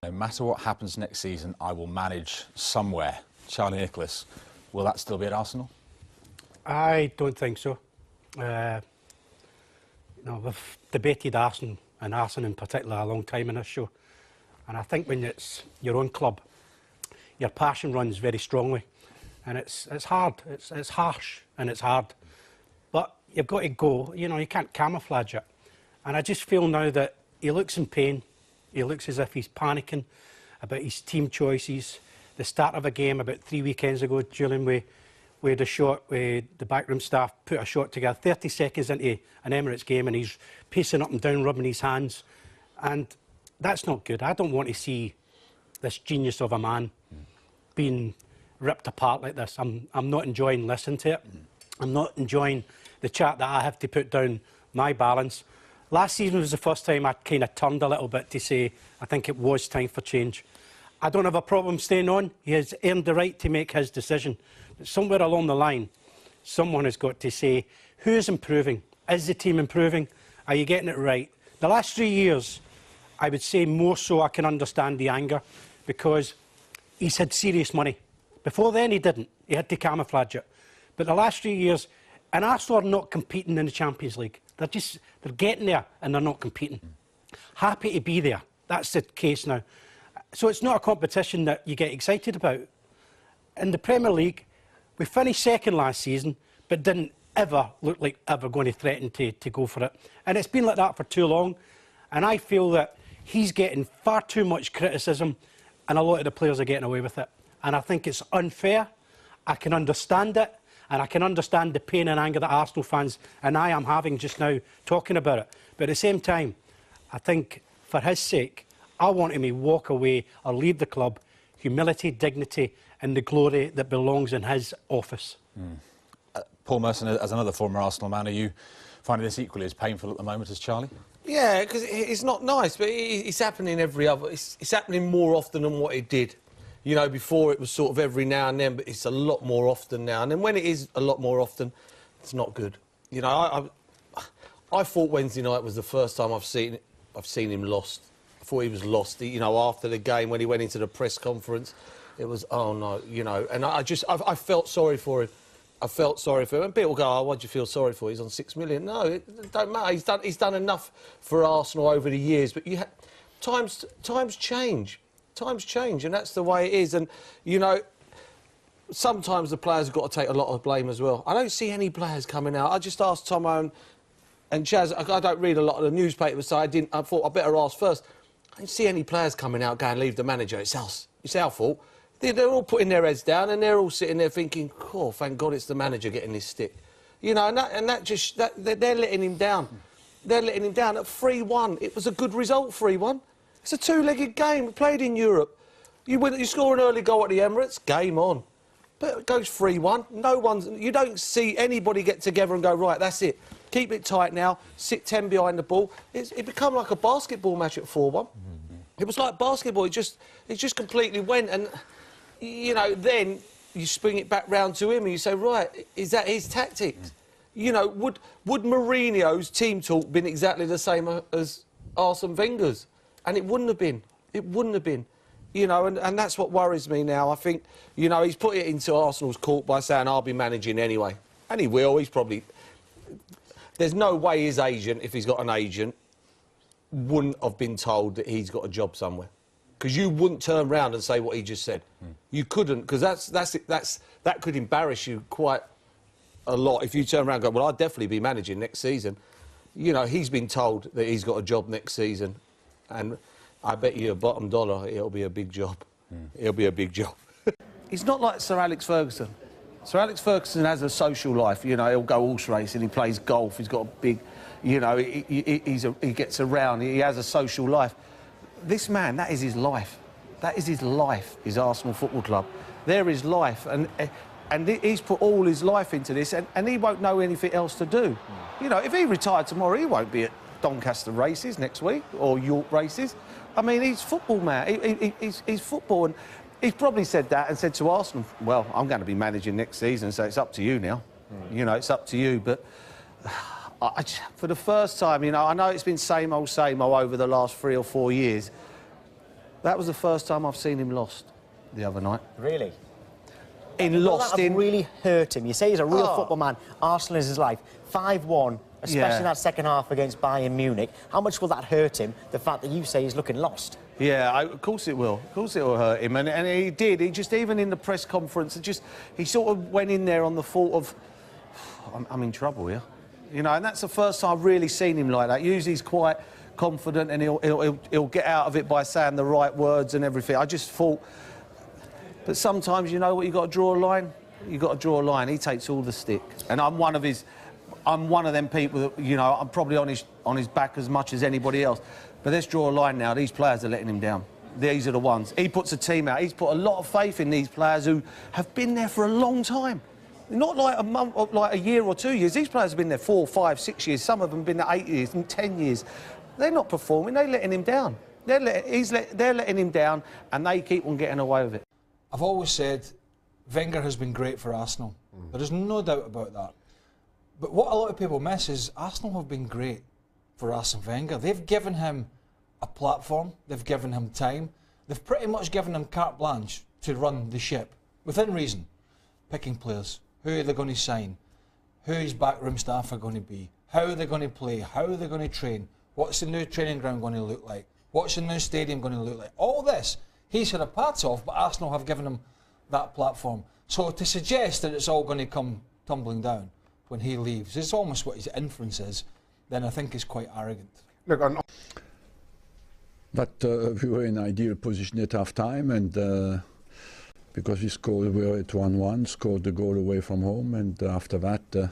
No matter what happens next season, I will manage somewhere. Charlie Nicholas, will that still be at Arsenal? I don't think so. No, we've debated Arsenal, and Arsenal in particular, a long time in this show. And I think when it's your own club, your passion runs very strongly. And it's hard, it's harsh, and it's hard. But you've got to go, you know, you can't camouflage it. And I just feel now that he looks in pain. He looks as if he's panicking about his team choices. The start of a game about 3 weekends ago, Julian, we had a shot, the backroom staff put a shot together 30 seconds into an Emirates game, and he's pacing up and down, rubbing his hands. And that's not good. I don't want to see this genius of a man being ripped apart like this. I'm not enjoying listening to it. I'm not enjoying the chat that I have to put down my balance. Last season was the first time I kind of turned a little bit to say I think it was time for change. I don't have a problem staying on. He has earned the right to make his decision. But somewhere along the line, someone has got to say, who's improving? Is the team improving? Are you getting it right? The last 3 years, I would say more so I can understand the anger, because he's had serious money. Before then, he didn't. He had to camouflage it. But the last 3 years, and Arsenal are not competing in the Champions League. They're getting there and they're not competing. Happy to be there. That's the case now. So it's not a competition that you get excited about. In the Premier League, we finished second last season, but didn't ever look like ever going to threaten to go for it. And it's been like that for too long. And I feel that he's getting far too much criticism, and a lot of the players are getting away with it. And I think it's unfair. I can understand it, and I can understand the pain and anger that Arsenal fans and I am having just now talking about it. But at the same time, I think for his sake, I want him to walk away or leave the club, humility, dignity and the glory that belongs in his office. Paul Merson, as another former Arsenal man, are you finding this equally as painful at the moment as Charlie? Yeah, because it's not nice, but it's happening every other... It's happening more often than what it did. You know, before it was sort of every now and then, but it's a lot more often now. And then when it is a lot more often, it's not good. You know, I thought Wednesday night was the first time I've seen him lost. I thought he was lost. You know, after the game, when he went into the press conference, it was, oh no, you know. And I felt sorry for him. I felt sorry for him. And people go, oh, what do you feel sorry for? He's on 6 million. No, it don't matter. He's done enough for Arsenal over the years. But times change. Times change, and that's the way it is. And, you know, sometimes the players have got to take a lot of blame as well. I don't see any players coming out. I just asked Tomo and Chaz. I don't read a lot of the newspapers, so I thought I'd better ask first. I don't see any players coming out going, leave the manager. It's us. It's our fault. They're all putting their heads down, and they're all sitting there thinking, oh, thank God it's the manager getting this stick. You know, they're letting him down. They're letting him down at 3-1. It was a good result, 3-1. It's a two-legged game played in Europe. You score an early goal at the Emirates, game on. But it goes 3-1. You don't see anybody get together and go, right, that's it. Keep it tight now. Sit 10 behind the ball. It became like a basketball match at 4-1. It was like basketball. It just completely went. And, you know, then you spring it back round to him and you say, right, is that his tactics? You know, would Mourinho's team talk been exactly the same as Arsene Wenger's? And it wouldn't have been. It wouldn't have been. You know, and that's what worries me now. I think, you know, he's put it into Arsenal's court by saying, I'll be managing anyway. And he will. He's probably... There's no way his agent, if he's got an agent, wouldn't have been told that he's got a job somewhere. Because you wouldn't turn around and say what he just said. You couldn't, because that could embarrass you quite a lot if you turn around and go, well, I'll definitely be managing next season. You know, he's been told that he's got a job next season. And I bet you a bottom dollar it'll be a big job. It'll be a big job. He's not like Sir Alex Ferguson. Sir Alex Ferguson has a social life. You know, he'll go horse racing, he plays golf, he's got a big... You know, he gets around, he has a social life. This man, that is his life. That is his life, his Arsenal Football Club. They're his life. And he's put all his life into this, and he won't know anything else to do. You know, if he retired tomorrow, he won't be at Doncaster races next week, or York races. I mean, he's football, man. He's football, and he's probably said that and said to Arsenal, well, I'm going to be managing next season, so it's up to you now. You know, it's up to you. But for the first time, you know, I know it's been same old over the last 3 or 4 years. That was the first time I've seen him lost the other night. Really? Lost in... really hurt him. You say he's a real football man. Arsenal is his life. 5-1, especially in that second half against Bayern Munich. How much will that hurt him, the fact that you say he's looking lost? Yeah, of course it will. Of course it will hurt him. And he did. He just, even in the press conference, he sort of went in there on the thought of, I'm in trouble here. You know, and that's the first time I've really seen him like that. Usually he's quite confident and he'll get out of it by saying the right words and everything. I just thought... But sometimes, you know what, you've got to draw a line. You've got to draw a line. He takes all the stick. And I'm one of them people that, you know, I'm probably on his back as much as anybody else. But let's draw a line now. These players are letting him down. These are the ones. He puts a team out. He's put a lot of faith in these players who have been there for a long time. Not like a month, or like a year or 2 years. These players have been there 4, 5, 6 years. Some of them have been there 8 years and 10 years. They're not performing. They're letting him down. They're letting him down, and they keep on getting away with it. I've always said Wenger has been great for Arsenal. There is no doubt about that. But what a lot of people miss is Arsenal have been great for Arsene Wenger. They've given him a platform, they've given him time, they've pretty much given him carte blanche to run the ship, within reason. Picking players, who they're going to sign, who his backroom staff are going to be, how they're going to play, how they're going to train, what's the new training ground going to look like, what's the new stadium going to look like. All this he's had a part of, but Arsenal have given him that platform. So to suggest that it's all going to come tumbling down when he leaves, it's almost what his inference is, then I think is quite arrogant. Look, but we were in an ideal position at half time, and because we were at 1-1, scored the goal away from home, and after that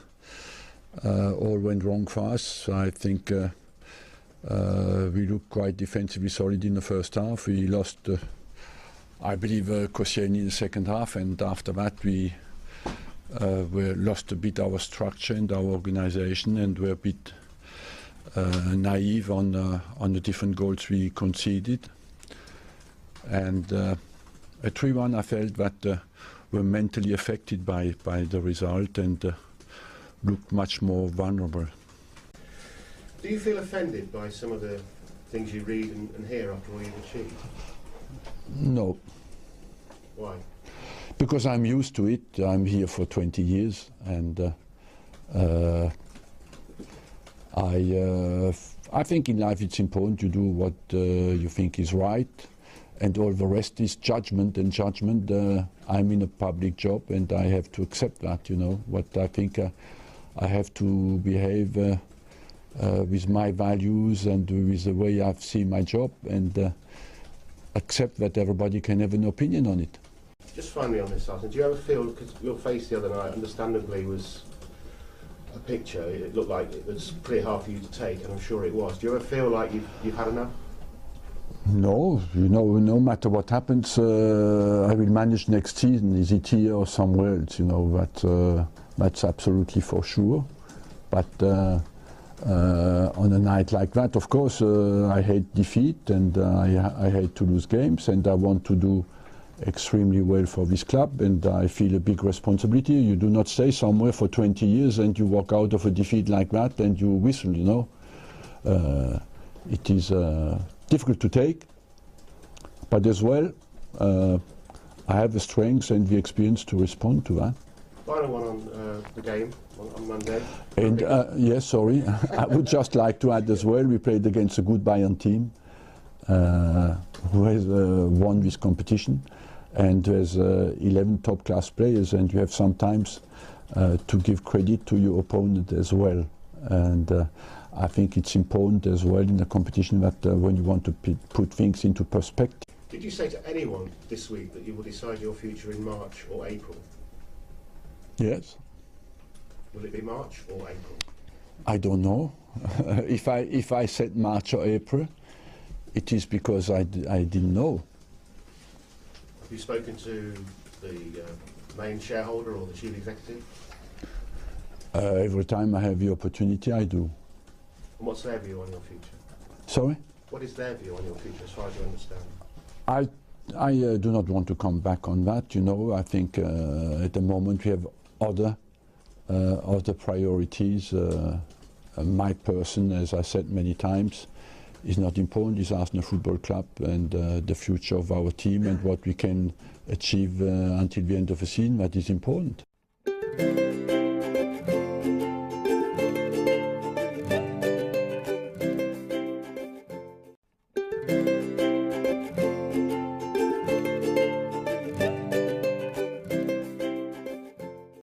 all went wrong for us. I think we looked quite defensively solid in the first half. We lost I believe Koscielny in the second half, and after that we lost a bit our structure and our organisation, and were a bit naive on the different goals we conceded. And at 3-1 I felt that we're mentally affected by the result and looked much more vulnerable. Do you feel offended by some of the things you read and hear after all you've achieved? No. Why? Because I'm used to it. I'm here for 20 years, and I think in life it's important to do what you think is right, and all the rest is judgment. And judgment, I'm in a public job, and I have to accept that. You know what I think. I have to behave with my values and with the way I see my job, and accept that everybody can have an opinion on it. Just finally on this, Arsene, do you ever feel, because your face the other night understandably was a picture, it looked like it was pretty hard for you to take, and I'm sure it was. Do you ever feel like you've had enough? No, you know, no matter what happens, I will manage next season. Is it here or somewhere else? You know, that's absolutely for sure. But on a night like that, of course, I hate defeat, and I hate to lose games, and I want to do extremely well for this club, and I feel a big responsibility. You do not stay somewhere for 20 years and you walk out of a defeat like that and you whistle, you know. It is difficult to take, but as well, I have the strength and the experience to respond to that. Final one on the game on Monday. And yes, sorry, I would just like to add as well, we played against a good Bayern team who has won this competition, and there's 11 top-class players, and you have sometimes to give credit to your opponent as well. And I think it's important as well in a competition that when you want to put things into perspective. Did you say to anyone this week that you will decide your future in March or April? Yes. Will it be March or April? I don't know. If I said March or April, it is because I didn't know. Have you spoken to the main shareholder or the chief executive? Every time I have the opportunity, I do. And what's their view on your future? Sorry? What is their view on your future, as far as you understand? I do not want to come back on that. You know, I think at the moment we have other priorities. My person, as I said many times, is not important. It's Arsenal Football Club and the future of our team and what we can achieve until the end of the season. That is important.